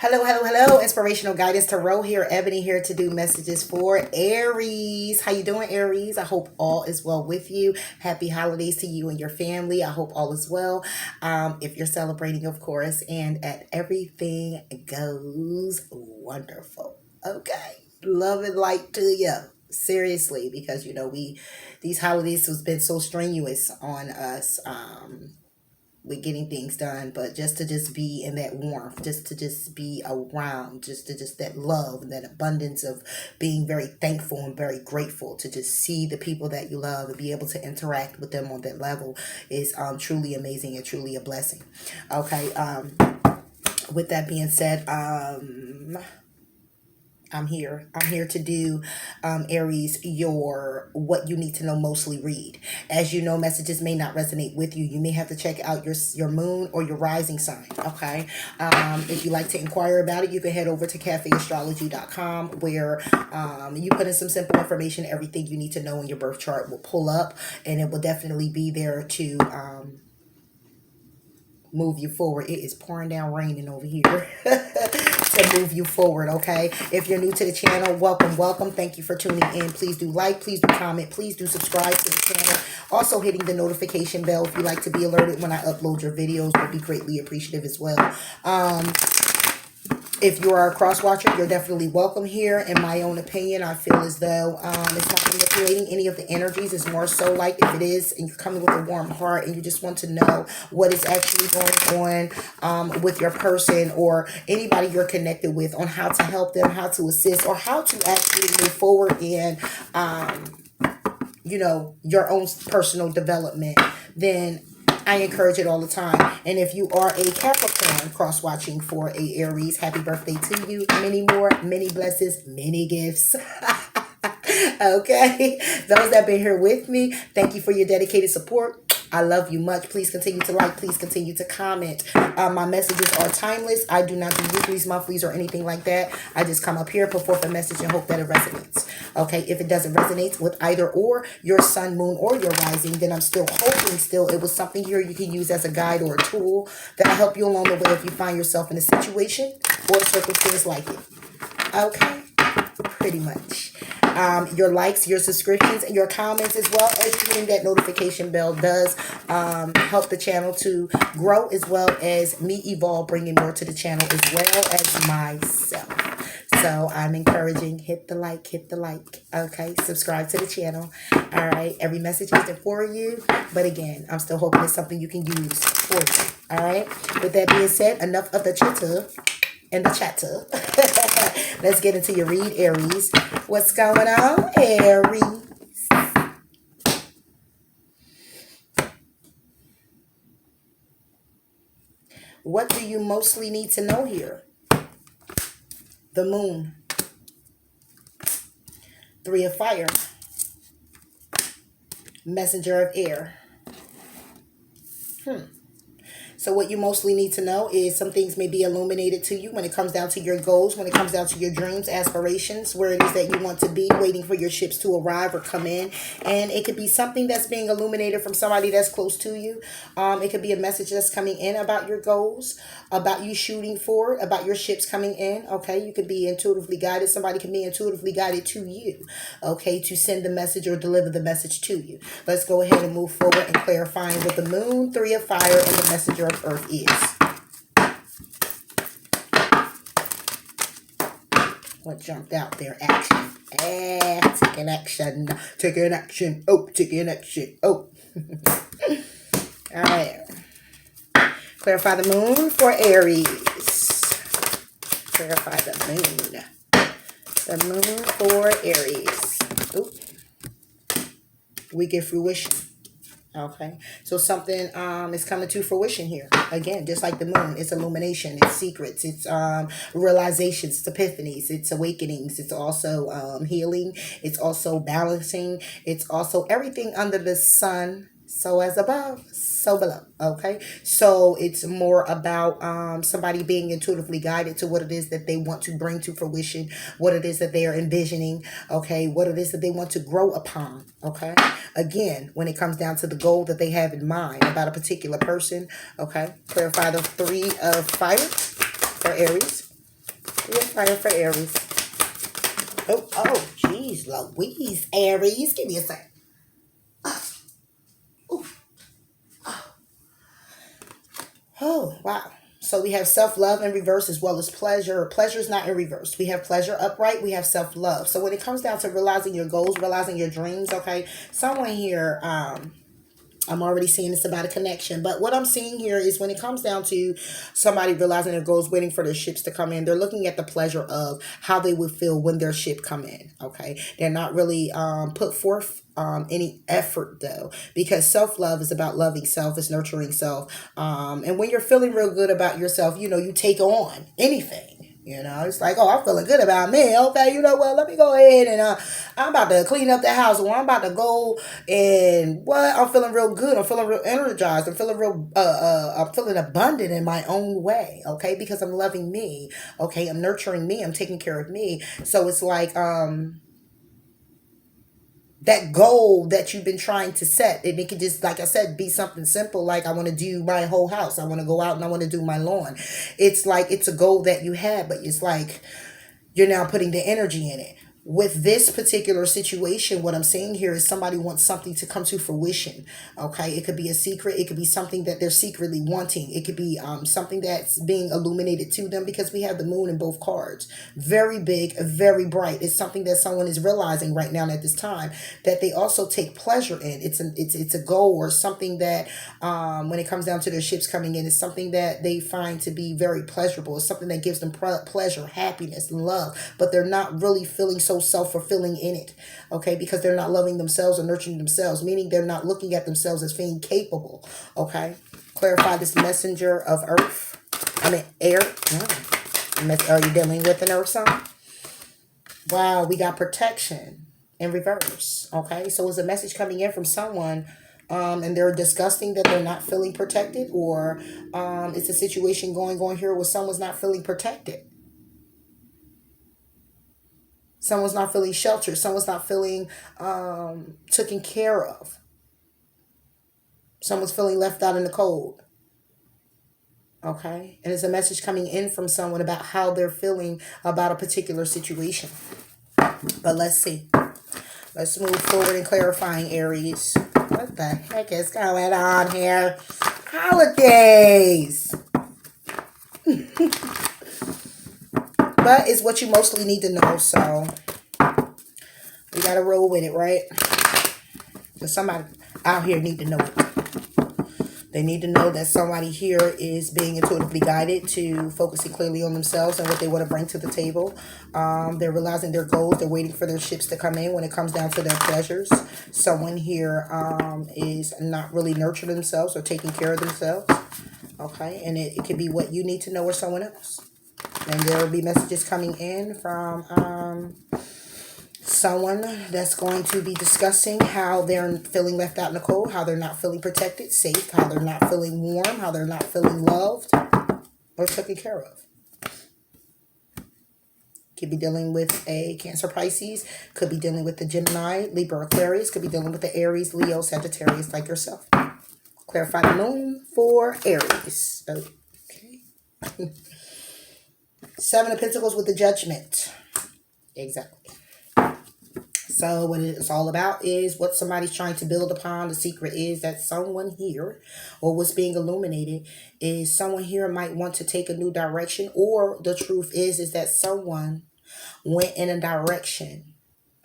Hello, hello, hello. Inspirational guidance tarot here. Ebony here to do messages for Aries. How you doing, Aries? I hope all is well with you. Happy holidays to you and your family. I hope all is well. If you're celebrating, of course, and everything goes wonderful. Okay. Love and light to you. Seriously, because these holidays has been so strenuous on us. With getting things done, but just be in that warmth, just to just be around, just that love and that abundance of being very thankful and very grateful to just see the people that you love and be able to interact with them on that level is truly amazing and truly a blessing. Okay. With that being said, I'm here. I'm here to do, Aries, your what you need to know mostly read. As you know, messages may not resonate with you. You may have to check out your moon or your rising sign. Okay. If you like to inquire about it, you can head over to cafeastrology.com where you put in some simple information. Everything you need to know in your birth chart will pull up, and it will definitely be there to move you forward. It is pouring down raining over here to move you forward. Okay, if you're new to the channel, welcome. Thank you for tuning in. Please do like, please do comment, please do subscribe to the channel. Also hitting the notification bell if you like to be alerted when I upload your videos would be greatly appreciative as well. If you are a cross watcher, you're definitely welcome here. In my own opinion, I feel as though it's not manipulating any of the energies. It's more so like if it is, and you're coming with a warm heart and you just want to know what is actually going on with your person or anybody you're connected with, on how to help them, how to assist, or how to actually move forward in, your own personal development, then I encourage it all the time. And if you are a Capricorn cross-watching for a Aries, happy birthday to you. Many more, many blessings, many gifts. Okay. Those that have been here with me, thank you for your dedicated support. I love you much. Please continue to like. Please continue to comment. My messages are timeless. I do not do weeklies, monthlies, or anything like that. I just come up here, put forth a message, and hope that it resonates. Okay, if it doesn't resonate with either or your sun, moon, or your rising, then I'm still hoping it was something here you can use as a guide or a tool that'll help you along the way if you find yourself in a situation or a circumstance like it. Okay, pretty much. Your likes, your subscriptions, and your comments, as well as hitting that notification bell, does help the channel to grow, as well as me evolve, bringing more to the channel, as well as myself. So I'm encouraging, hit the like, okay? Subscribe to the channel, all right? Every message isn't for you, but again, I'm still hoping it's something you can use for you, all right? With that being said, enough of the chitter and the chatter. Let's get into your read, Aries. What's going on, Aries? What do you mostly need to know here? The moon. 3 of fire. Messenger of air. So what you mostly need to know is some things may be illuminated to you when it comes down to your goals, when it comes down to your dreams, aspirations, where it is that you want to be, waiting for your ships to arrive or come in. And it could be something that's being illuminated from somebody that's close to you. It could be a message that's coming in about your goals, about you shooting for it, about your ships coming in. Okay, you could be intuitively guided. Somebody can be intuitively guided to you, okay, to send the message or deliver the message to you. Let's go ahead and move forward and clarifying what the moon, 3 of fire, and the messenger of earth is. What jumped out there? Action. Taking action. Taking action. Oh, taking action. Oh. All right. Clarify the moon for Aries. Clarify the moon. The moon for Aries. Oop. We get fruition. Okay, so something is coming to fruition here. Again, just like the moon, it's illumination, it's secrets, it's realizations, it's epiphanies, it's awakenings, it's also healing, it's also balancing, it's also everything under the sun. So as above, so below. Okay, so it's more about somebody being intuitively guided to what it is that they want to bring to fruition, what it is that they are envisioning. Okay, what it is that they want to grow upon. Okay, again, when it comes down to the goal that they have in mind about a particular person. Okay, clarify the 3 of fire for Aries. You're fire for Aries. Oh, jeez, Louise, Aries. Give me a sec. Ooh. Oh, wow. So we have self-love in reverse as well as pleasure. Pleasure is not in reverse. We have pleasure upright. We have self-love. So when it comes down to realizing your goals, realizing your dreams, okay, someone here, I'm already seeing it's about a connection. But what I'm seeing here is when it comes down to somebody realizing their goals, waiting for their ships to come in, they're looking at the pleasure of how they would feel when their ship come in. Okay. They're not really put forth any effort though, because self-love is about loving self, it's nurturing self. And when you're feeling real good about yourself, you know, you take on anything. You know, it's like, oh, I'm feeling good about me. Okay, you know what? Let me go ahead and I'm about to clean up the house, or I'm about to go and what? I'm feeling real good. I'm feeling real energized. I'm feeling real. I'm feeling abundant in my own way. Okay, because I'm loving me. Okay, I'm nurturing me. I'm taking care of me. So it's like that goal that you've been trying to set, and it can just, like I said, be something simple like I want to do my whole house, I want to go out and I want to do my lawn. It's like it's a goal that you had, but it's like you're now putting the energy in it. With this particular situation, what I'm saying here is somebody wants something to come to fruition. Okay, it could be a secret, it could be something that they're secretly wanting, it could be something that's being illuminated to them, because we have the moon in both cards. Very big, very bright. It's something that someone is realizing right now at this time that they also take pleasure in. It's a goal or something that when it comes down to their ships coming in, it's something that they find to be very pleasurable. It's something that gives them pleasure, happiness, and love, but they're not really feeling so self-fulfilling in it. Okay, because they're not loving themselves or nurturing themselves, meaning they're not looking at themselves as being capable. Okay, clarify this messenger of earth, I mean air. Are you dealing with an earth sign? Wow, we got protection in reverse. Okay, so is a message coming in from someone and they're disgusting that they're not feeling protected, or it's a situation going on here where someone's not feeling protected. Someone's not feeling sheltered. Someone's not feeling taken care of. Someone's feeling left out in the cold. Okay, and it's a message coming in from someone about how they're feeling about a particular situation. But let's see. Let's move forward in clarifying, Aries. What the heck is going on here? Holidays. But it's what you mostly need to know, so we gotta roll with it, right? Because somebody out here need to know it. They need to know that somebody here is being intuitively guided to focusing clearly on themselves and what they want to bring to the table. They're realizing their goals. They're waiting for their ships to come in when it comes down to their pleasures. Someone here is not really nurturing themselves or taking care of themselves. Okay, and it could be what you need to know or someone else. And there will be messages coming in from someone that's going to be discussing how they're feeling left out in the cold, how they're not feeling protected, safe, how they're not feeling warm, how they're not feeling loved or taken care of. Could be dealing with a Cancer, Pisces, could be dealing with the Gemini, Libra, Aquarius, could be dealing with the Aries, Leo, Sagittarius like yourself. Clarify the moon for Aries. Okay. Seven of Pentacles with the Judgment. Exactly. So what it's all about is what somebody's trying to build upon. The secret is that someone here, or what's being illuminated, is someone here might want to take a new direction, or the truth is that someone went in a direction.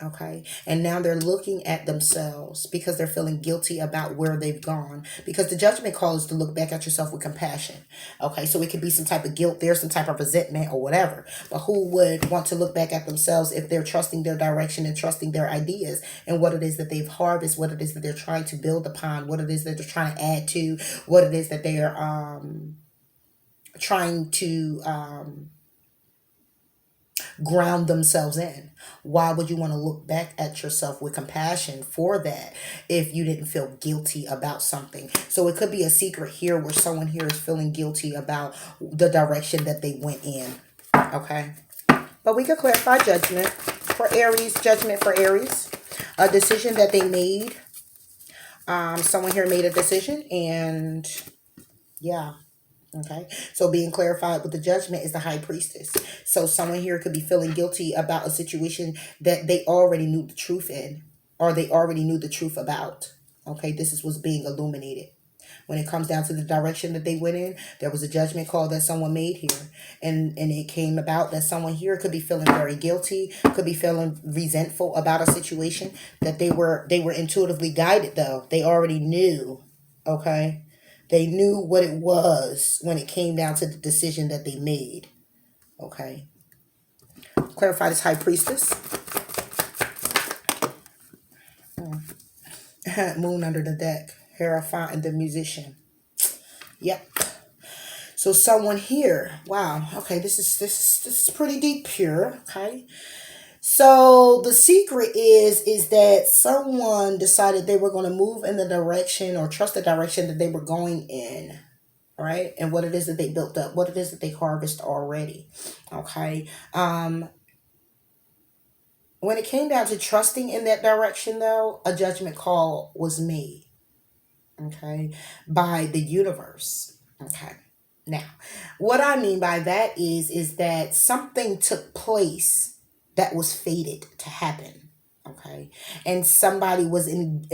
Okay, and now they're looking at themselves because they're feeling guilty about where they've gone, because the judgment call is to look back at yourself with compassion. Okay, so it could be some type of guilt there, some type of resentment or whatever, but who would want to look back at themselves if they're trusting their direction and trusting their ideas and what it is that they've harvested, what it is that they're trying to build upon, what it is that they're trying to add to, what it is that they are trying to ground themselves in. Why would you want to look back at yourself with compassion for that if you didn't feel guilty about something? So it could be a secret here where someone here is feeling guilty about the direction that they went in. Okay, but we could clarify judgment for Aries. Judgment for Aries, a decision that they made. Someone here made a decision, and yeah, Okay, so being clarified with the judgment is the high priestess. So someone here could be feeling guilty about a situation that they already knew the truth in, or they already knew the truth about. Okay, this is what's being illuminated. When it comes down to the direction that they went in, there was a judgment call that someone made here. And it came about that someone here could be feeling very guilty, could be feeling resentful about a situation that they were intuitively guided though. They already knew. Okay? They knew what it was when it came down to the decision that they made. Okay? Clarify this high priestess. Moon under the deck. Hierophant and the musician. Yep. So someone here, wow, okay, this is pretty deep here, okay? So the secret is that someone decided they were going to move in the direction or trust the direction that they were going in, right? And what it is that they built up, what it is that they harvest already, okay? When it came down to trusting in that direction, though, a judgment call was made, okay, by the universe, okay. Now, what I mean by that is that something took place that was fated to happen. Okay. And somebody was and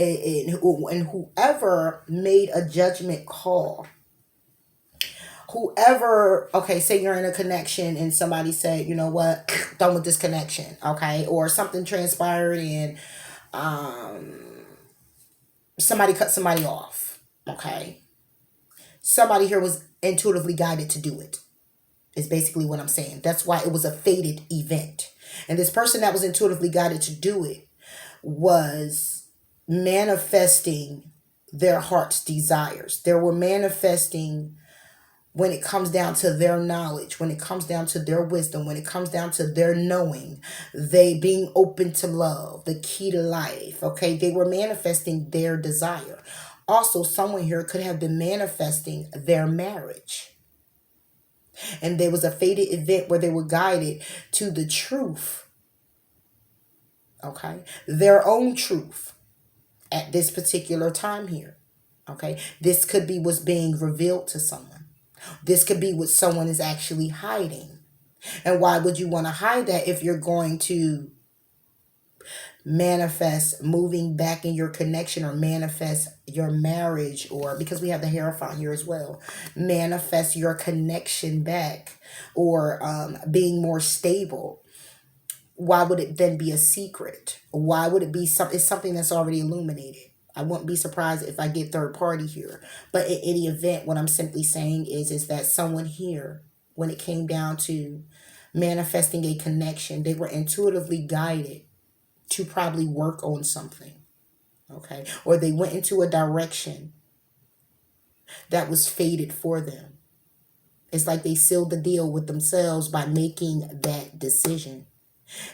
whoever made a judgment call, whoever, okay, say you're in a connection and somebody said, you know what, done with this connection. Okay. Or something transpired and somebody cut somebody off. Okay. Somebody here was intuitively guided to do it. Is basically what I'm saying. That's why it was a fated event. And this person that was intuitively guided to do it was manifesting their heart's desires. They were manifesting when it comes down to their knowledge, when it comes down to their wisdom, when it comes down to their knowing, they being open to love, the key to life. Okay, they were manifesting their desire. Also, someone here could have been manifesting their marriage. And there was a fated event where they were guided to the truth. Okay. Their own truth at this particular time here. Okay. This could be what's being revealed to someone. This could be what someone is actually hiding. And why would you want to hide that if you're going to manifest moving back in your connection or manifest your marriage, or because we have the Hierophant here as well, manifest your connection back or being more stable? Why would it then be a secret? Why would it be something? It's something that's already illuminated. I wouldn't be surprised if I get third party here. But in any event, what I'm simply saying is that someone here, when it came down to manifesting a connection, they were intuitively guided to probably work on something, okay? Or they went into a direction that was fated for them. It's like they sealed the deal with themselves by making that decision.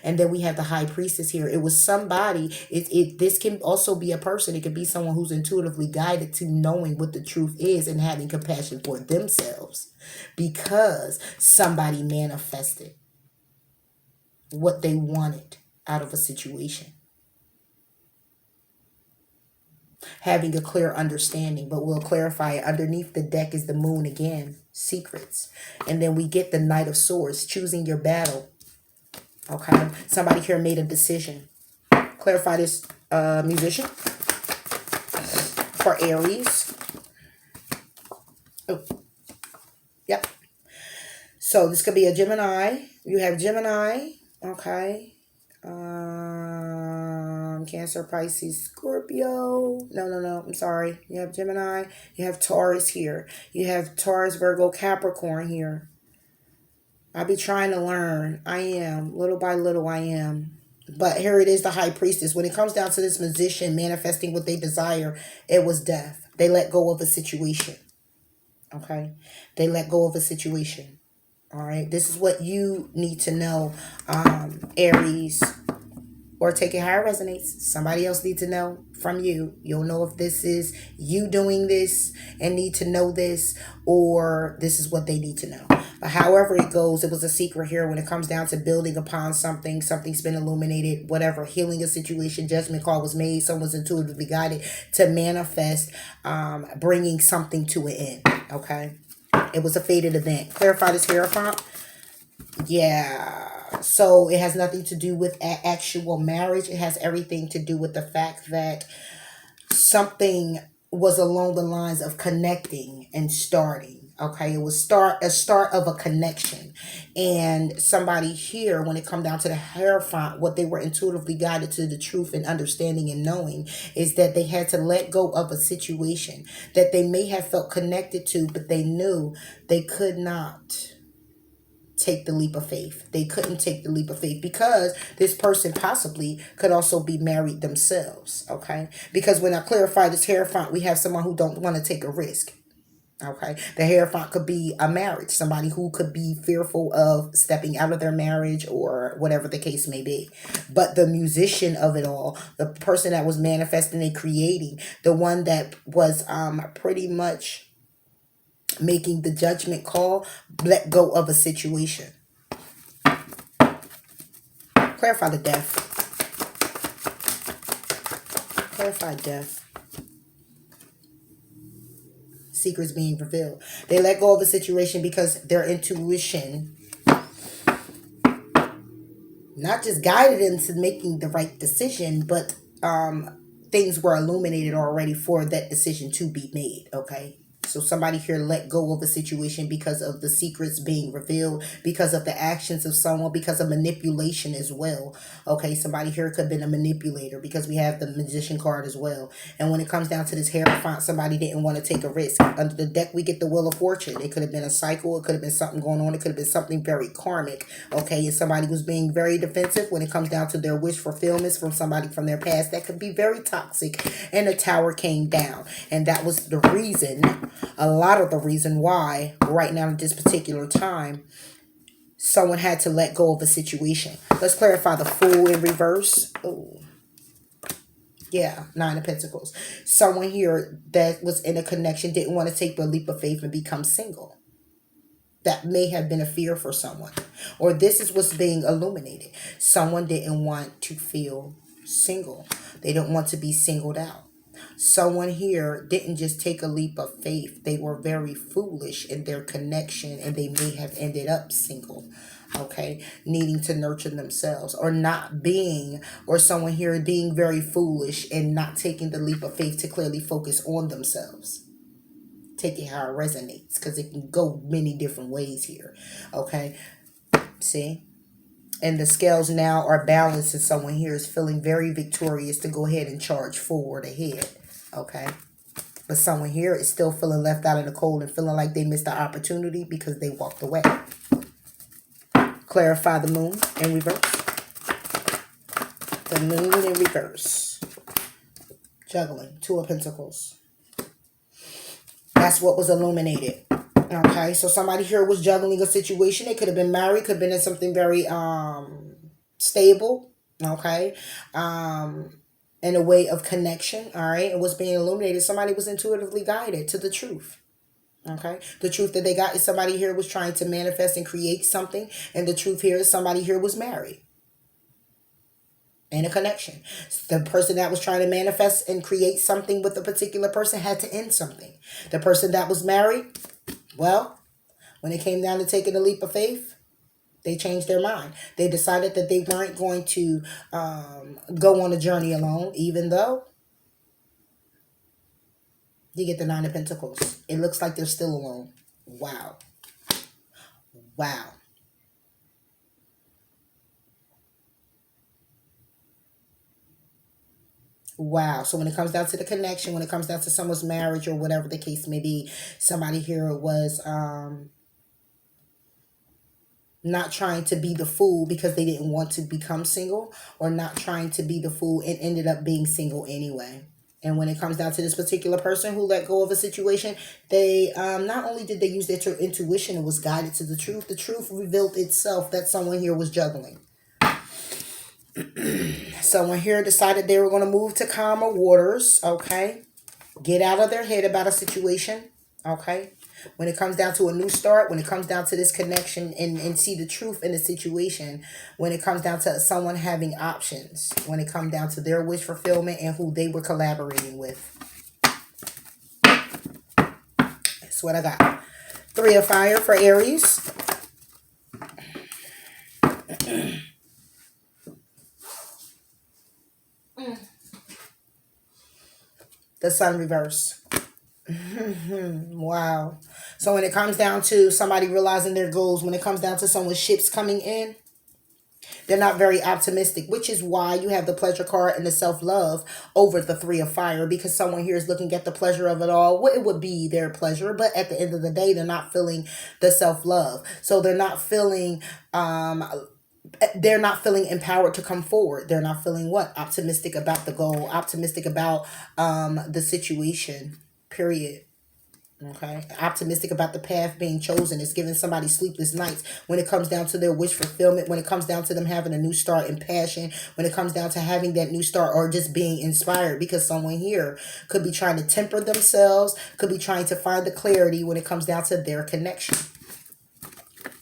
And then we have the high priestess here. It was somebody, this can also be a person. It could be someone who's intuitively guided to knowing what the truth is and having compassion for themselves because somebody manifested what they wanted out of a situation. Having a clear understanding, but we'll clarify it. Underneath the deck is the moon again, secrets. And then we get the Knight of Swords, choosing your battle. Okay, somebody here made a decision. Clarify this musician for Aries. Oh, yep. So this could be a Gemini. You have Gemini, okay. Cancer, Pisces, Scorpio. No. I'm sorry. You have Gemini. You have Taurus here. You have Taurus, Virgo, Capricorn here. I be trying to learn. I am. Little by little, I am. But here it is, the high priestess. When it comes down to this musician manifesting what they desire, it was death. They let go of a situation. Okay? They let go of a situation. All right? This is what you need to know, Aries. Or take it how it resonates. Somebody else needs to know from you. You'll know if this is you doing this and need to know this, or this is what they need to know. But however it goes, it was a secret here when it comes down to building upon something. Something's been illuminated, whatever, healing a situation, judgment call was made. Someone's intuitively guided to manifest, bringing something to an end. Okay. It was a fated event. Clarify this Hierophant. Yeah. So it has nothing to do with actual marriage. It has everything to do with the fact that something was along the lines of connecting and starting. Okay, it was a start of a connection. And somebody here, when it come down to the Hierophant, what they were intuitively guided to the truth and understanding and knowing is that they had to let go of a situation that they may have felt connected to, but they knew they could not take the leap of faith. They couldn't take the leap of faith because this person possibly could also be married themselves. Okay, because when I clarify this Hierophant, we have someone who don't want to take a risk. Okay, the Hierophant could be a marriage, somebody who could be fearful of stepping out of their marriage or whatever the case may be. But the musician of it all, the person that was manifesting and creating, the one that was pretty much making the judgment call, let go of a situation. Clarify the death. Clarify death. Secrets being revealed. They let go of a situation because their intuition not just guided into making the right decision, but things were illuminated already for that decision to be made. Okay. So somebody here let go of a situation because of the secrets being revealed, because of the actions of someone, because of manipulation as well. Okay, somebody here could have been a manipulator because we have the Magician card as well. And when it comes down to this Hierophant, somebody didn't want to take a risk. Under the deck, we get the Wheel of Fortune. It could have been a cycle. It could have been something going on. It could have been something very karmic. Okay, and somebody was being very defensive when it comes down to their wish fulfillments from somebody from their past. That could be very toxic. And the tower came down. And that was the reason, a lot of the reason why right now at this particular time someone had to let go of a situation. Let's clarify the Fool in reverse. Oh, yeah, Nine of Pentacles. Someone here that was in a connection didn't want to take the leap of faith and become single. That may have been a fear for someone, or this is what's being illuminated. Someone didn't want to feel single. They don't want to be singled out. Someone here didn't just take a leap of faith. They were very foolish in their connection and they may have ended up single. Okay, needing to nurture themselves, or not being, or someone here being very foolish and not taking the leap of faith to clearly focus on themselves. Take it how it resonates, because it can go many different ways here. Okay, see? And the scales now are balanced, and someone here is feeling very victorious to go ahead and charge forward ahead. Okay. But someone here is still feeling left out in the cold and feeling like they missed the opportunity because they walked away. Clarify the Moon in reverse. The Moon in reverse. Juggling. Two of Pentacles. That's what was illuminated. Okay, so somebody here was juggling a situation. They could have been married, could have been in something very stable. Okay, in a way of connection. All right, it was being illuminated. Somebody was intuitively guided to the truth. Okay, the truth that they got is somebody here was trying to manifest and create something, and the truth here is somebody here was married. In a connection. The person that was trying to manifest and create something with a particular person had to end something. The person that was married, well, when it came down to taking the leap of faith, they changed their mind. They decided that they weren't going to go on a journey alone, even though you get the Nine of Pentacles. It looks like they're still alone. Wow. Wow. Wow. So when it comes down to the connection, when it comes down to someone's marriage or whatever the case may be, somebody here was not trying to be the fool because they didn't want to become single, or not trying to be the fool and ended up being single anyway. And when it comes down to this particular person who let go of a situation, they not only did they use their intuition and was guided to the truth revealed itself that someone here was juggling. Someone here decided they were going to move to calmer waters, okay? Get out of their head about a situation, okay? When it comes down to a new start, when it comes down to this connection and see the truth in the situation, when it comes down to someone having options, when it comes down to their wish fulfillment and who they were collaborating with. That's what I got. Three of Fire for Aries. The Sun reverse. Wow. So when it comes down to somebody realizing their goals, when it comes down to someone's ships coming in, they're not very optimistic, which is why you have the pleasure card and the self-love over the Three of Fire, because someone here is looking at the pleasure of it all. What it would be their pleasure, but at the end of the day, they're not feeling the self-love. So they're not feeling empowered to come forward. They're not feeling what? Optimistic about the goal, optimistic about the situation, period. Okay, optimistic about the path being chosen. It's giving somebody sleepless nights when it comes down to their wish fulfillment, when it comes down to them having a new start in passion, when it comes down to having that new start or just being inspired, because someone here could be trying to temper themselves, could be trying to find the clarity when it comes down to their connection,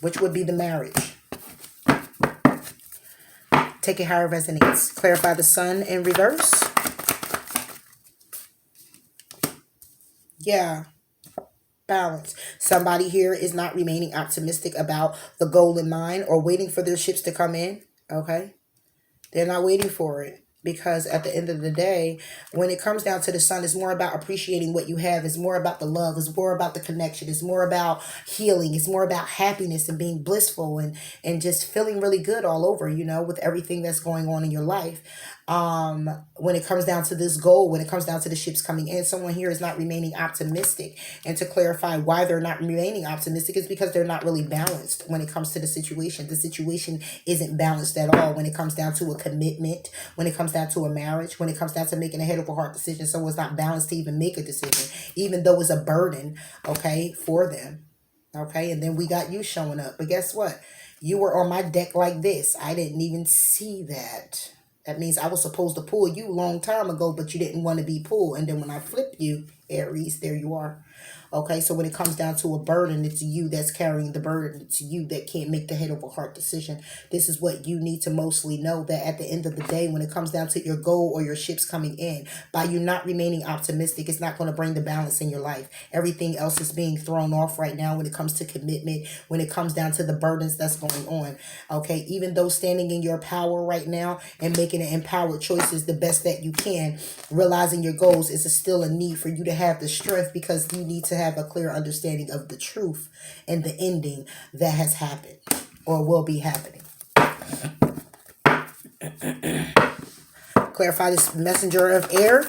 which would be the marriage. Take it how it resonates. Clarify the Sun in reverse. Yeah. Balance. Somebody here is not remaining optimistic about the goal in mind or waiting for their ships to come in. Okay. They're not waiting for it. Because at the end of the day, when it comes down to the Sun, it's more about appreciating what you have. It's more about the love. It's more about the connection. It's more about healing. It's more about happiness and being blissful and just feeling really good all over, with everything that's going on in your life. When it comes down to this goal, when it comes down to the ships coming in, someone here is not remaining optimistic. And to clarify why they're not remaining optimistic is because they're not really balanced when it comes to the situation. The situation isn't balanced at all when it comes down to a commitment, when it comes down to a marriage, when it comes down to making a head over heart decision. Someone's not balanced to even make a decision, even though it's a burden, okay, for them. Okay, and then we got you showing up. But guess what? You were on my deck like this. I didn't even see that. That means I was supposed to pull you a long time ago, but you didn't want to be pulled. And then when I flip you, Aries, there you are. Okay, so when it comes down to a burden, it's you that's carrying the burden. It's you that can't make the head over heart decision. This is what you need to mostly know, that at the end of the day, when it comes down to your goal or your ships coming in, by you not remaining optimistic, it's not going to bring the balance in your life. Everything else is being thrown off right now when it comes to commitment, when it comes down to the burdens that's going on. Okay, even though standing in your power right now and making an empowered choices the best that you can, realizing your goals is still a need for you to have the strength, because you need to have a clear understanding of the truth and the ending that has happened or will be happening. Clarify this messenger of air.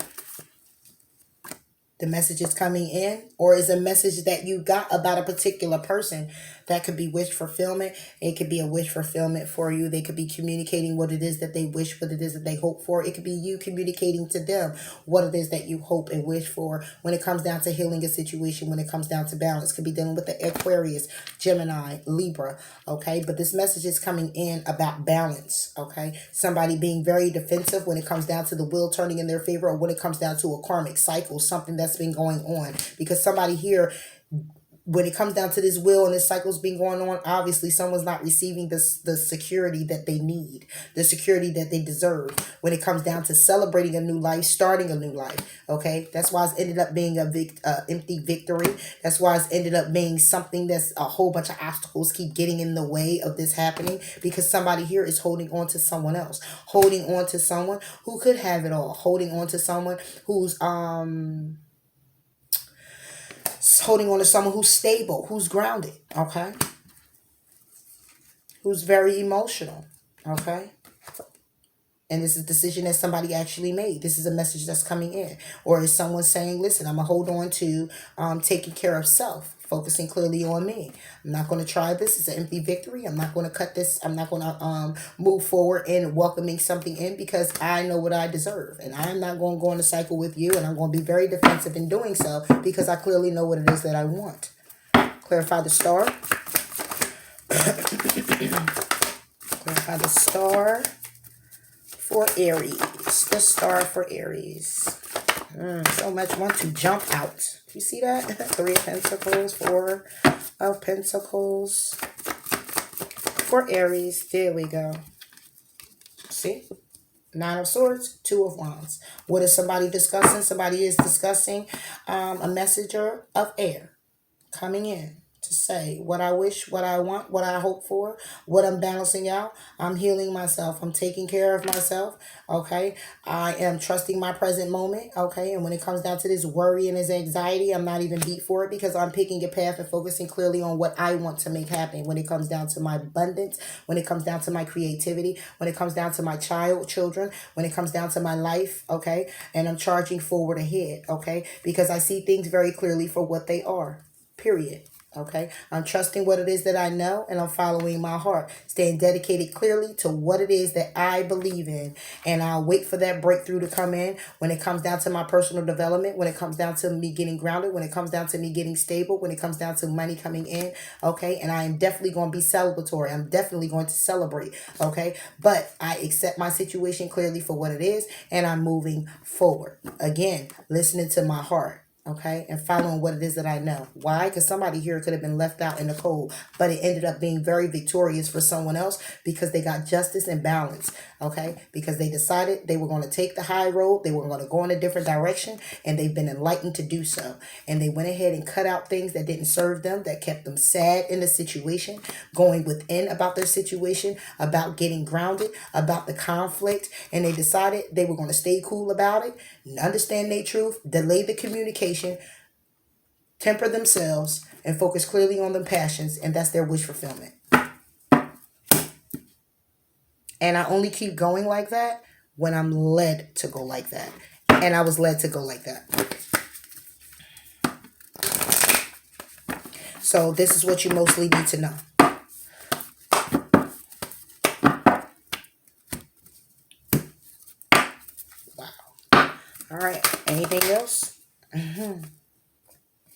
The message is coming in, or is a message that you got about a particular person. That could be wish fulfillment. It could be a wish fulfillment for you. They could be communicating what it is that they wish, what it is that they hope for. It could be you communicating to them what it is that you hope and wish for. When it comes down to healing a situation, when it comes down to balance, could be dealing with the Aquarius, Gemini, Libra. Okay, but this message is coming in about balance. Okay, somebody being very defensive when it comes down to the wheel turning in their favor, or when it comes down to a karmic cycle, something that's been going on. Because somebody here, when it comes down to this will and this cycle's been going on, obviously someone's not receiving the security that they need, the security that they deserve when it comes down to celebrating a new life, starting a new life. Okay, that's why it's ended up being a empty victory. That's why it's ended up being something that's a whole bunch of obstacles keep getting in the way of this happening, because somebody here is holding on to someone else, holding on to someone who could have it all, holding on to someone who's holding on to someone who's stable, who's grounded, okay? Who's very emotional, okay? And this is a decision that somebody actually made. This is a message that's coming in. Or is someone saying, listen, I'm going to hold on to taking care of self, focusing clearly on me. I'm not going to try this. It's an empty victory. I'm not going to cut this. I'm not going to move forward in welcoming something in, because I know what I deserve. And I'm not going to go in a cycle with you. And I'm going to be very defensive in doing so, because I clearly know what it is that I want. Clarify the star. Clarify the star for Aries. The star for Aries. So much want to jump out. You see that? 3 of Pentacles, 4 of Pentacles for Aries. There we go. See? 9 of Swords, 2 of Wands. What is somebody discussing? Somebody is discussing a messenger of air coming in to say? What I wish, what I want, what I hope for, what I'm balancing out. I'm healing myself. I'm taking care of myself. Okay. I am trusting my present moment. Okay. And when it comes down to this worry and this anxiety, I'm not even beat for it because I'm picking a path and focusing clearly on what I want to make happen. When it comes down to my abundance, when it comes down to my creativity, when it comes down to my children, when it comes down to my life. Okay. And I'm charging forward ahead. Okay. Because I see things very clearly for what they are. Period. Okay. I'm trusting what it is that I know and I'm following my heart. Staying dedicated clearly to what it is that I believe in. And I'll wait for that breakthrough to come in when it comes down to my personal development, when it comes down to me getting grounded, when it comes down to me getting stable, when it comes down to money coming in. Okay. And I am definitely going to be celebratory. I'm definitely going to celebrate. Okay. But I accept my situation clearly for what it is and I'm moving forward. Again, listening to my heart. Okay, and following what it is that I know. Why? Because somebody here could have been left out in the cold, but it ended up being very victorious for someone else because they got justice and balance. Okay, because they decided they were going to take the high road, they were going to go in a different direction, and they've been enlightened to do so. And they went ahead and cut out things that didn't serve them, that kept them sad in the situation, going within about their situation, about getting grounded, about the conflict, and they decided they were going to stay cool about it, understand their truth, delay the communication, temper themselves, and focus clearly on their passions, and that's their wish fulfillment. And I only keep going like that when I'm led to go like that. And I was led to go like that. So this is what you mostly need to know. Wow. All right. Anything else?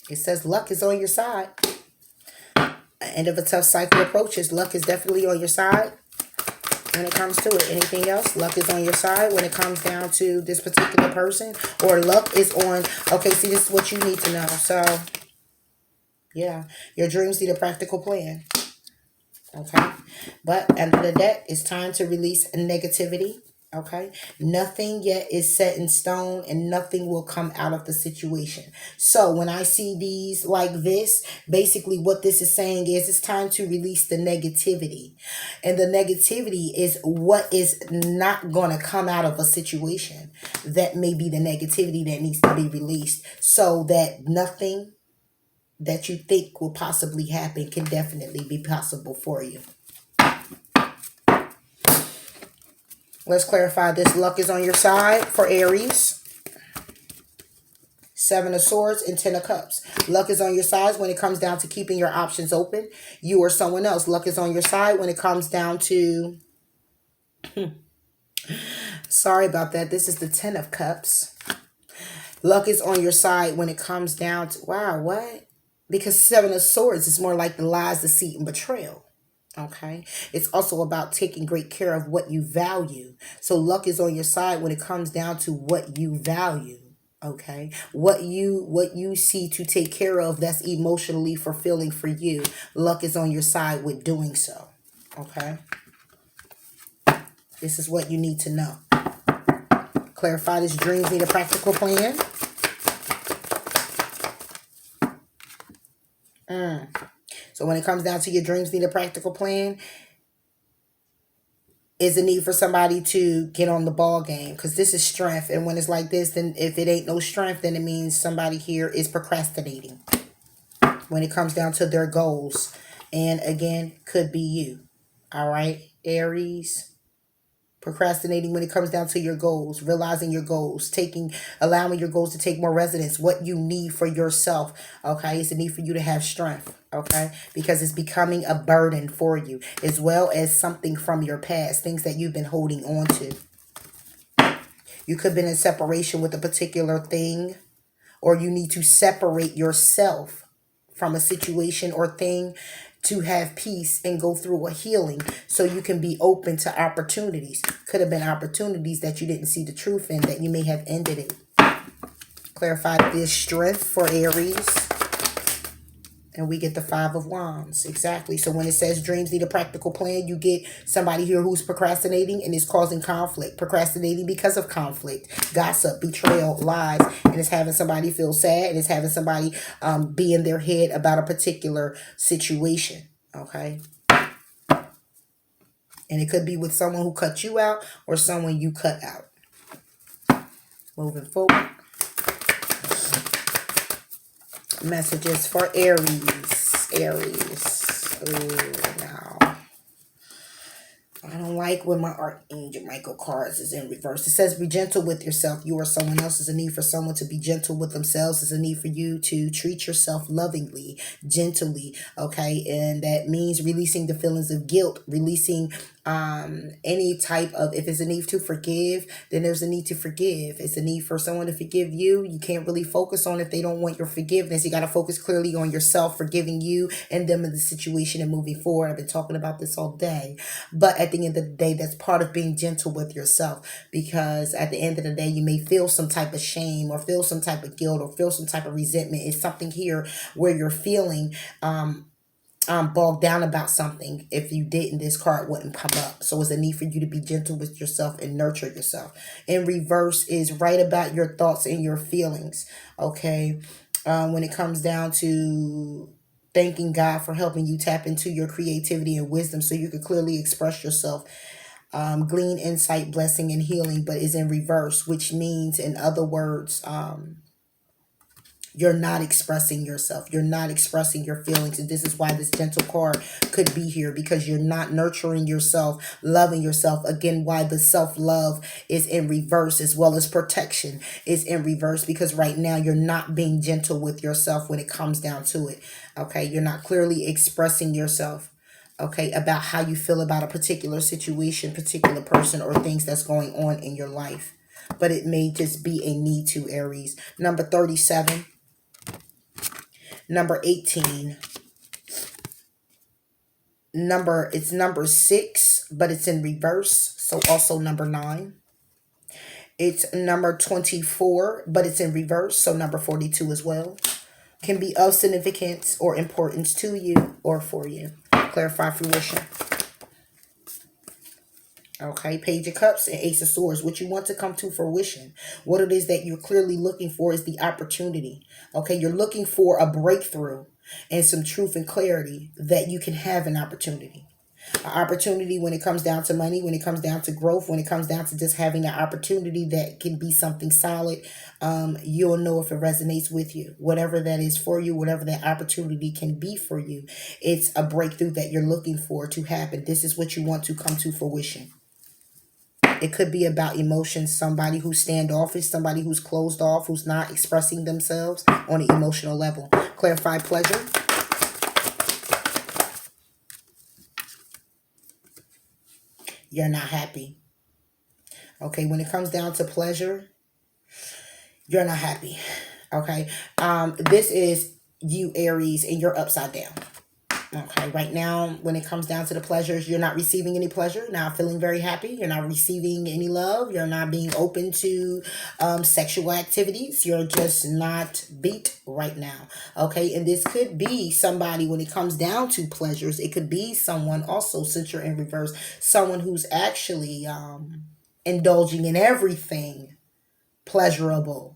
It says luck is on your side. End of a tough cycle approaches. Luck is definitely on your side when it comes to it. Anything else? Luck is on your side when it comes down to this particular person. Or luck is on... Okay, see, this is what you need to know. So, yeah. Your dreams need a practical plan. Okay? But under the deck, it's time to release negativity. Okay, nothing yet is set in stone and nothing will come out of the situation. So when I see these like this, basically what this is saying is it's time to release the negativity. And the negativity is what is not going to come out of a situation. That may be the negativity that needs to be released so that nothing that you think will possibly happen can definitely be possible for you. Let's clarify this. Luck is on your side for Aries. 7 of Swords and 10 of Cups. Luck is on your side when it comes down to keeping your options open. You or someone else. Luck is on your side when it comes down to... Sorry about that. This is the 10 of Cups. Luck is on your side when it comes down to... Wow, what? Because 7 of Swords is more like the lies, deceit, and betrayal. Okay, it's also about taking great care of what you value. So luck is on your side when it comes down to what you value. Okay, what you see to take care of that's emotionally fulfilling for you. Luck is on your side with doing so. Okay, this is what you need to know. Clarify this. Dreams need a practical plan. So when it comes down to your dreams need a practical plan, is a need for somebody to get on the ball game, because this is strength. And when it's like this, then if it ain't no strength, then it means somebody here is procrastinating when it comes down to their goals. And again, could be you. All right, Aries. Procrastinating when it comes down to your goals, realizing your goals, allowing your goals to take more residence, what you need for yourself. Okay, it's a need for you to have strength. Okay, because it's becoming a burden for you, as well as something from your past, things that you've been holding on to. You could have been in separation with a particular thing, or you need to separate yourself from a situation or thing to have peace and go through a healing so you can be open to opportunities. Could have been opportunities that you didn't see the truth in, that you may have ended it. Clarify this. Strength for Aries. And we get the Five of Wands. Exactly. So when it says dreams need a practical plan, you get somebody here who's procrastinating and is causing conflict. Procrastinating because of conflict, gossip, betrayal, lies, and it's having somebody feel sad, and it's having somebody be in their head about a particular situation. Okay. And it could be with someone who cut you out or someone you cut out. Moving forward. Messages for Aries. Aries. Ooh, now. I don't like when my Archangel Michael cards is in reverse. It says, be gentle with yourself. You or someone else. Is a need for someone to be gentle with themselves. Is a need for you to treat yourself lovingly, gently. Okay. And that means releasing the feelings of guilt, releasing any type of, if it's a need to forgive, then there's a need to forgive. It's a need for someone to forgive you. You can't really focus on if they don't want your forgiveness. You got to focus clearly on yourself, forgiving you and them in the situation and moving forward. I've been talking about this all day, but at the end of the day, that's part of being gentle with yourself, because at the end of the day, you may feel some type of shame or feel some type of guilt or feel some type of resentment. It's something here where you're feeling bogged down about something. If you didn't, this card wouldn't come up. So it's a need for you to be gentle with yourself and nurture yourself. In reverse is write about your thoughts and your feelings. Okay. When it comes down to thanking God for helping you tap into your creativity and wisdom so you could clearly express yourself. Glean insight, blessing, and healing, but is in reverse, which means, in other words, you're not expressing yourself. You're not expressing your feelings. And this is why this gentle card could be here, because you're not nurturing yourself, loving yourself. Again, why the self-love is in reverse, as well as protection is in reverse, because right now you're not being gentle with yourself when it comes down to it. Okay. You're not clearly expressing yourself. Okay. About how you feel about a particular situation, particular person, or things that's going on in your life. But it may just be a need to, Aries. Number 37. Number 18. It's number 6, but it's in reverse. So also number 9. It's number 24, but it's in reverse. So number 42 as well. Can be of significance or importance to you or for you. Clarify fruition. Okay, Page of Cups and Ace of Swords. What you want to come to fruition, what it is that you're clearly looking for, is the opportunity. Okay, you're looking for a breakthrough and some truth and clarity that you can have an opportunity. An opportunity when it comes down to money, when it comes down to growth, when it comes down to just having an opportunity that can be something solid. You'll know if it resonates with you. Whatever that is for you, whatever that opportunity can be for you, it's a breakthrough that you're looking for to happen. This is what you want to come to fruition. It could be about emotions, somebody who's standoffish, somebody who's closed off, who's not expressing themselves on an emotional level. Clarify pleasure. You're not happy. Okay, when it comes down to pleasure, you're not happy. Okay, this is you, Aries, and you're upside down. Okay, right now, when it comes down to the pleasures, you're not receiving any pleasure, not feeling very happy. You're not receiving any love. You're not being open to sexual activities. You're just not beat right now. Okay, and this could be somebody, when it comes down to pleasures, it could be someone also, since you're in reverse, someone who's actually indulging in everything pleasurable.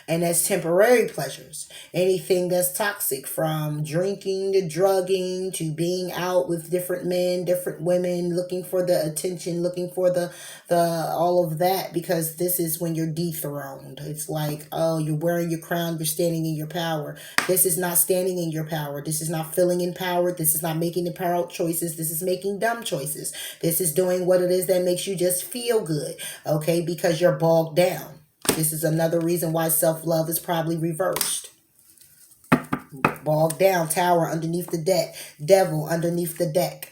And that's temporary pleasures. Anything that's toxic, from drinking to drugging to being out with different men, different women, looking for the attention, looking for the all of that, because this is when you're dethroned. It's like, oh, you're wearing your crown, you're standing in your power. This is not standing in your power. This is not feeling empowered. This is not making empowered choices. This is making dumb choices. This is doing what it is that makes you just feel good, okay, because you're bogged down. This is another reason why self-love is probably reversed. Bogged down, tower underneath the deck, devil underneath the deck.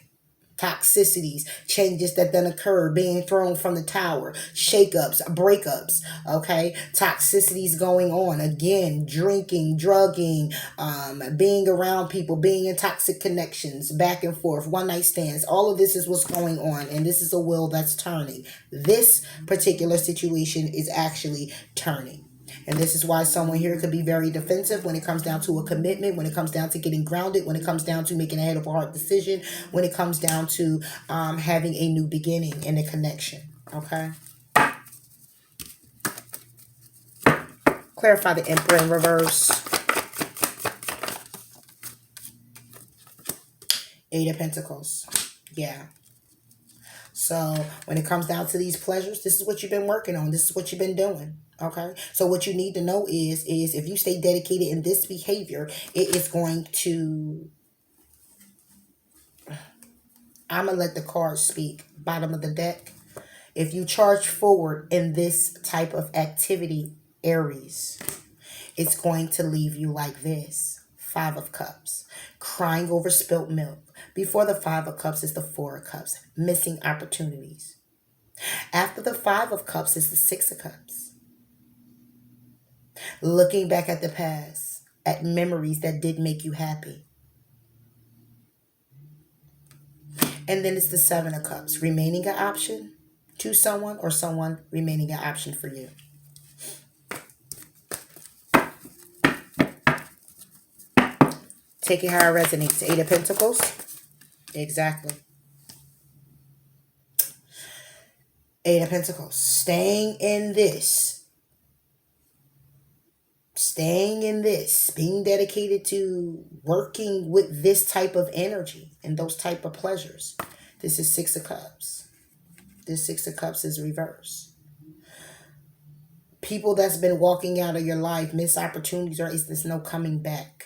Toxicities, changes that then occur, being thrown from the tower, shakeups, breakups, okay? Toxicities going on. Again, drinking, drugging, being around people, being in toxic connections, back and forth, one-night stands. All of this is what's going on, and this is a wheel that's turning. This particular situation is actually turning. And this is why someone here could be very defensive when it comes down to a commitment, when it comes down to getting grounded, when it comes down to making a head over heart decision, when it comes down to having a new beginning in a connection. Okay. Clarify the Emperor in reverse. Eight of Pentacles. Yeah. So when it comes down to these pleasures, this is what you've been working on. This is what you've been doing. Okay. So what you need to know is if you stay dedicated in this behavior, it is going to, I'm going to let the cards speak. Bottom of the deck. If you charge forward in this type of activity, Aries, it's going to leave you like this. Five of Cups. Crying over spilt milk. Before the Five of Cups is the Four of Cups. Missing opportunities. After the Five of Cups is the Six of Cups. Looking back at the past. At memories that did make you happy. And then it's the Seven of Cups. Remaining an option to someone, or someone remaining an option for you. Take it how it resonates. Eight of Pentacles. Exactly. Eight of Pentacles. Staying in this. Staying in this. Being dedicated to working with this type of energy and those type of pleasures. This is Six of Cups. This Six of Cups is reverse. People that's been walking out of your life, missed opportunities, or there's no coming back.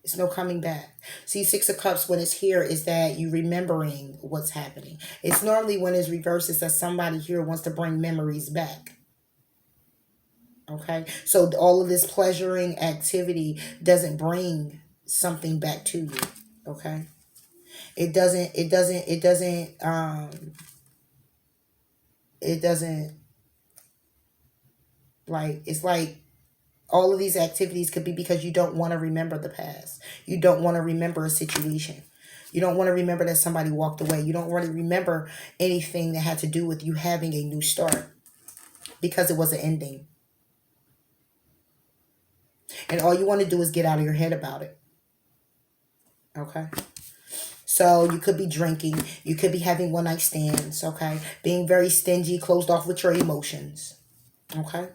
It's no coming back. See, Six of Cups, when it's here, is that you remembering what's happening. It's normally when it's reversed, it's that somebody here wants to bring memories back. Okay? So all of this pleasuring activity doesn't bring something back to you. Okay? It doesn't, like, it's like all of these activities could be because you don't want to remember the past. You don't want to remember a situation. You don't want to remember that somebody walked away. You don't want to remember anything that had to do with you having a new start because it was an ending. And all you want to do is get out of your head about it. Okay? So you could be drinking. You could be having one-night stands. Okay? Being very stingy, closed off with your emotions. Okay?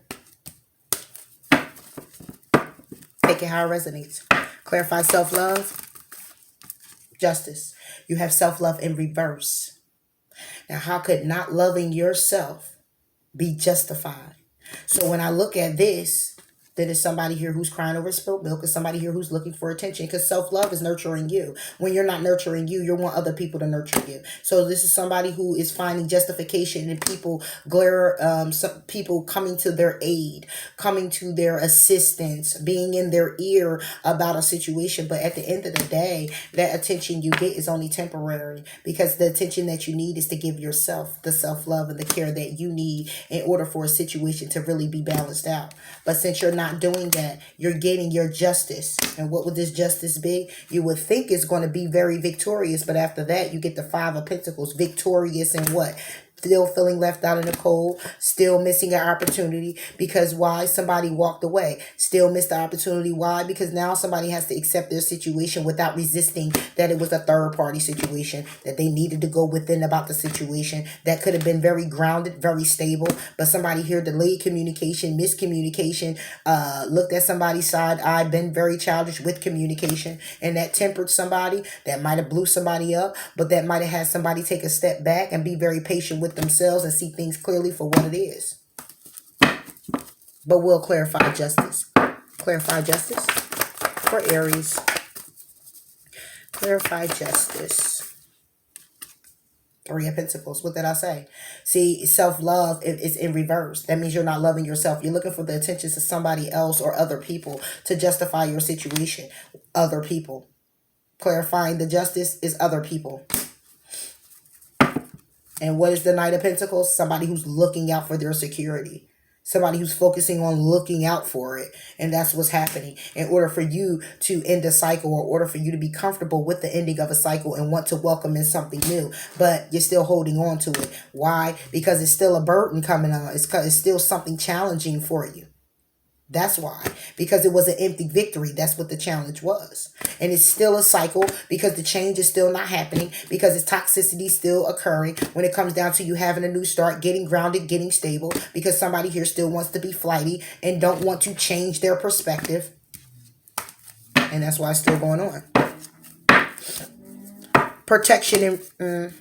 Take it how it resonates. Clarify self-love. Justice. You have self-love in reverse. Now, how could not loving yourself be justified? So when I look at this, then there's somebody here who's crying over spilled milk, and somebody here who's looking for attention, because self-love is nurturing you. When you're not nurturing you, you want other people to nurture you. So this is somebody who is finding justification in people some people coming to their aid, coming to their assistance, being in their ear about a situation. But at the end of the day, that attention you get is only temporary, because the attention that you need is to give yourself the self-love and the care that you need in order for a situation to really be balanced out. But since you're not doing that, you're getting your justice. And what would this justice be? You would think it's going to be very victorious, but after that, you get the Five of Pentacles. Victorious in what? Still feeling left out in the cold, still missing an opportunity. Because why? Somebody walked away. Still missed the opportunity. Why? Because now somebody has to accept their situation without resisting that it was a third party situation, that they needed to go within about the situation. That could have been very grounded, very stable. But somebody here delayed communication, miscommunication, looked at somebody's side eye, been very childish with communication. And that tempered somebody. That might have blew somebody up, but that might have had somebody take a step back and be very patient with themselves and see things clearly for what it is. But we'll clarify justice. Clarify justice for Aries. Clarify justice. Three of Pentacles. What did I say? See, self-love is in reverse. That means you're not loving yourself. You're looking for the attentions of somebody else or other people to justify your situation. Other people. Clarifying the justice is other people. And what is the Knight of Pentacles? Somebody who's looking out for their security. Somebody who's focusing on looking out for it. And that's what's happening. In order for you to end a cycle, or in order for you to be comfortable with the ending of a cycle and want to welcome in something new. But you're still holding on to it. Why? Because it's still a burden coming on. It's still something challenging for you. That's why. Because it was an empty victory. That's what the challenge was. And it's still a cycle because the change is still not happening, because it's toxicity still occurring when it comes down to you having a new start, getting grounded, getting stable, because somebody here still wants to be flighty and don't want to change their perspective. And that's why it's still going on. Protection and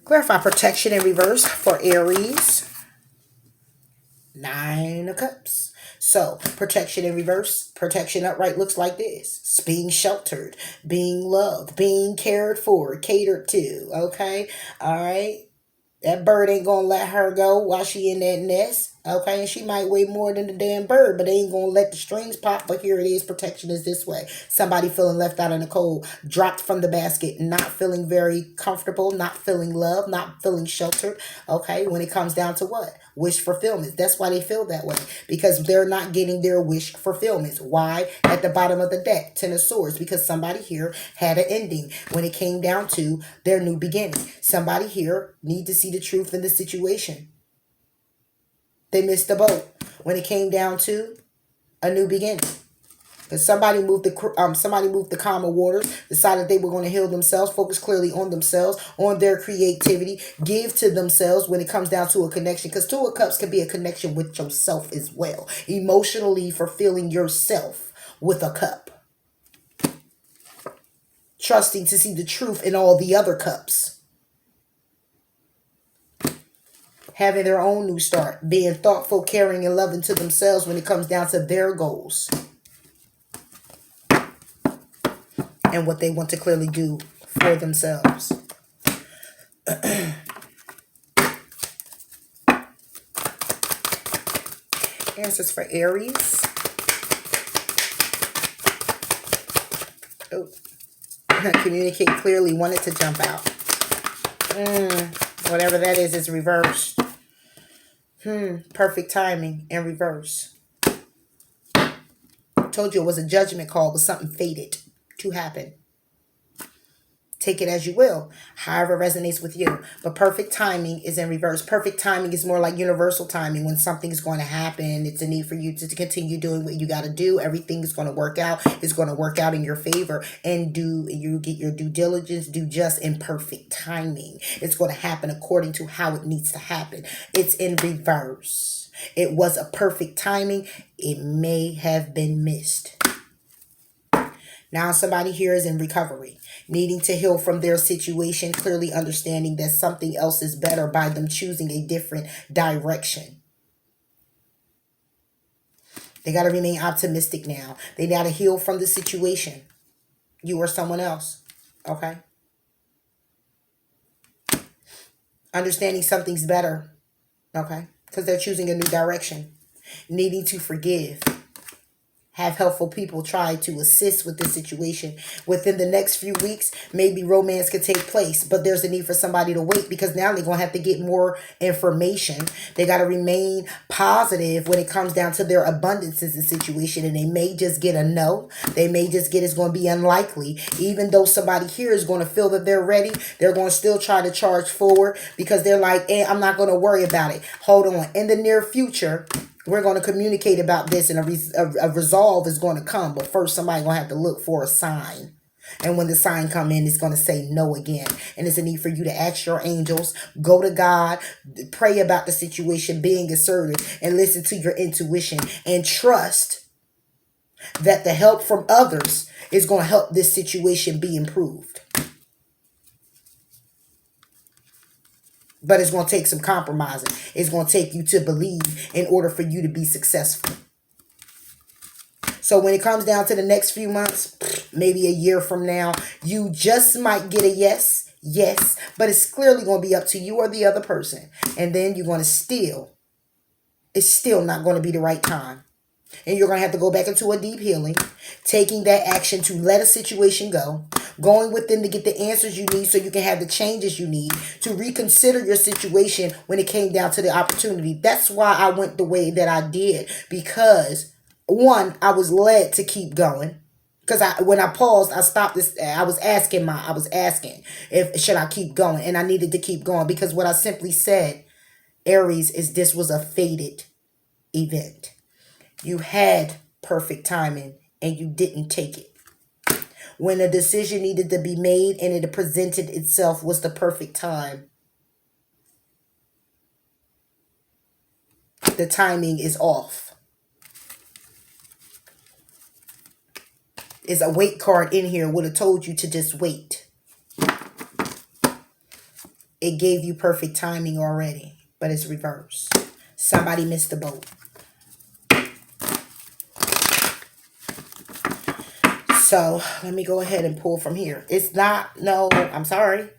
clarify protection in reverse for Aries. 9 of Cups. So protection in reverse, protection upright looks like this. It's being sheltered, being loved, being cared for, catered to. Okay. All right. That bird ain't gonna let her go while she in that nest. Okay, and she might weigh more than the damn bird, but they ain't gonna let the strings pop. But here it is, protection is this way. Somebody feeling left out in the cold, dropped from the basket, not feeling very comfortable, not feeling loved, not feeling sheltered. Okay, when it comes down to what? Wish fulfillment. That's why they feel that way, because they're not getting their wish fulfillments. Why? At the bottom of the deck, 10 of Swords, because somebody here had an ending when it came down to their new beginning. Somebody here need to see the truth in the situation. They missed the boat when it came down to a new beginning. Because somebody moved the calmer waters, decided they were going to heal themselves, focus clearly on themselves, on their creativity, give to themselves when it comes down to a connection. Because 2 of Cups can be a connection with yourself as well. Emotionally fulfilling yourself with a cup. Trusting to see the truth in all the other cups. Having their own new start. Being thoughtful, caring, and loving to themselves when it comes down to their goals. And what they want to clearly do for themselves. Answers for Aries. Oh. Communicate clearly. Wanted to jump out. Whatever that is reversed. Perfect timing in reverse. Told you it was a judgment call, but something fated to happen. Take it as you will, however resonates with you. But perfect timing is in reverse. Perfect timing is more like universal timing. When something is going to happen, it's a need for you to continue doing what you got to do. Everything is going to work out. It's going to work out in your favor. And you get your due diligence, do just in perfect timing. It's going to happen according to how it needs to happen. It's in reverse. It was a perfect timing. It may have been missed. Now somebody here is in recovery, needing to heal from their situation, clearly understanding that something else is better by them choosing a different direction. They got to remain optimistic now. They got to heal from the situation. You or someone else. Okay? Understanding something's better. Okay? Because they're choosing a new direction. Needing to forgive. Have helpful people try to assist with this situation. Within the next few weeks, maybe romance could take place, but there's a need for somebody to wait, because now they're going to have to get more information. They got to remain positive when it comes down to their abundances in situation, and they may just get a no. They may just get it's going to be unlikely. Even though somebody here is going to feel that they're ready, they're going to still try to charge forward, because they're like, I'm not going to worry about it. Hold on. In the near future, we're going to communicate about this, and a resolve is going to come. But first, somebody's going to have to look for a sign. And when the sign come in, it's going to say no again. And it's a need for you to ask your angels, go to God, pray about the situation, being assertive, and listen to your intuition. And trust that the help from others is going to help this situation be improved. But it's going to take some compromising. It's going to take you to believe in order for you to be successful. So when it comes down to the next few months, maybe a year from now, you just might get a yes, but it's clearly going to be up to you or the other person. And then you're going to it's still not going to be the right time. And you're going to have to go back into a deep healing, taking that action to let a situation go, going within to get the answers you need so you can have the changes you need, to reconsider your situation when it came down to the opportunity. That's why I went the way that I did, because one, I was led to keep going. Because when I paused, I stopped this. I was asking if should I keep going, and I needed to keep going, because what I simply said, Aries, is this was a fated event. You had perfect timing and you didn't take it. When a decision needed to be made and it presented itself was the perfect time, the timing is off. Is a wait card in here would have told you to just wait. It gave you perfect timing already, but it's reversed. Somebody missed the boat. So let me go ahead and pull from here. It's not, no, I'm sorry.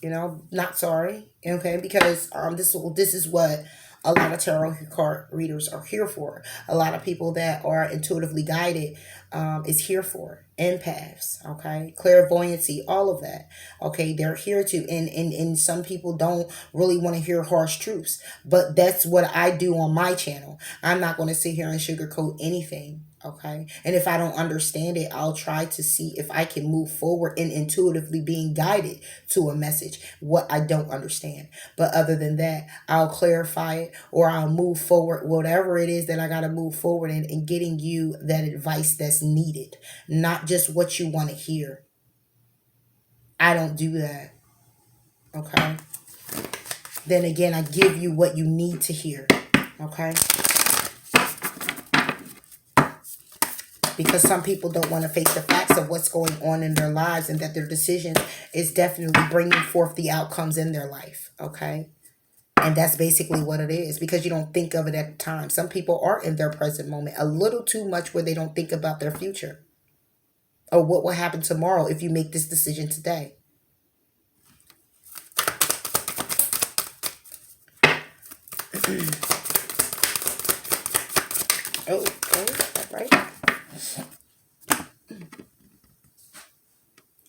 Not sorry. Okay, because this is what a lot of tarot card readers are here for. A lot of people that are intuitively guided is here for. Empaths, okay, clairvoyancy, all of that. Okay, they're here to, and some people don't really want to hear harsh truths, but that's what I do on my channel. I'm not going to sit here and sugarcoat anything. Okay. And if I don't understand it, I'll try to see if I can move forward in intuitively being guided to a message, what I don't understand. But other than that, I'll clarify it or I'll move forward, whatever it is that I got to move forward in getting you that advice that's needed, not just what you want to hear. I don't do that. Okay. Then again, I give you what you need to hear. Okay. Because some people don't want to face the facts of what's going on in their lives and that their decision is definitely bringing forth the outcomes in their life. Okay. And that's basically what it is, because you don't think of it at the time. Some people are in their present moment a little too much where they don't think about their future or what will happen tomorrow if you make this decision today. Oh, that's right.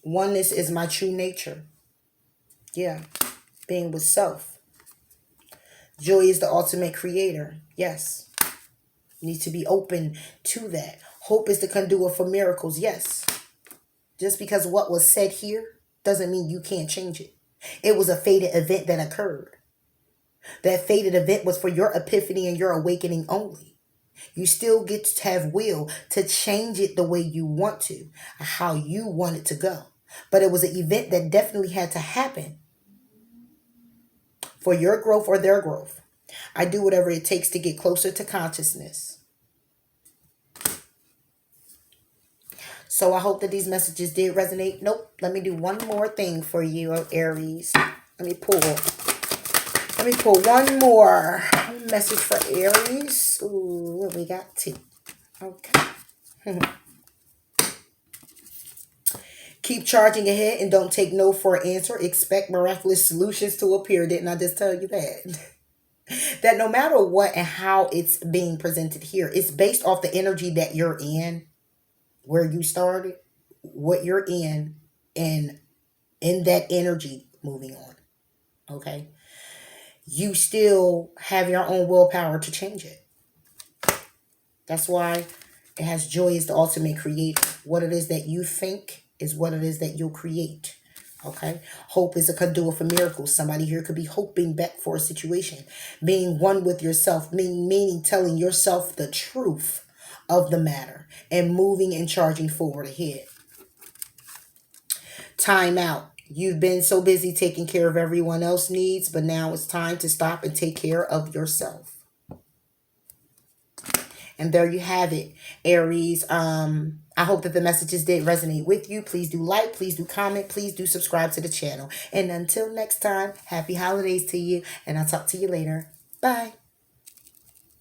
Oneness is my true nature. Yeah. Being with self. Joy is the ultimate creator. Yes. You need to be open to that. Hope is the conduit for miracles. Yes. Just because what was said here doesn't mean you can't change it. It was a fated event that occurred. That fated event was for your epiphany and your awakening only. You still get to have will to change it the way you want to, how you want it to go. But it was an event that definitely had to happen for your growth or their growth. I do whatever it takes to get closer to consciousness. So I hope that these messages did resonate. Nope. Let me do one more thing for you, Aries. Let me pull one more message for Aries. Ooh, what we got? Two. Okay. Keep charging ahead and don't take no for an answer. Expect miraculous solutions to appear. Didn't I just tell you that? That no matter what and how it's being presented here, it's based off the energy that you're in, where you started, what you're in, and in that energy moving on. Okay? You still have your own willpower to change it. That's why it has joy is the ultimate creator. What it is that you think is what it is that you'll create. Okay? Hope is a conduit for miracles. Somebody here could be hoping back for a situation. Being one with yourself, meaning telling yourself the truth of the matter and moving and charging forward ahead. Time out. You've been so busy taking care of everyone else's needs, but now it's time to stop and take care of yourself. And there you have it, Aries. I hope that the messages did resonate with you. Please do like, please do comment, please do subscribe to the channel. And until next time, happy holidays to you, and I'll talk to you later. Bye.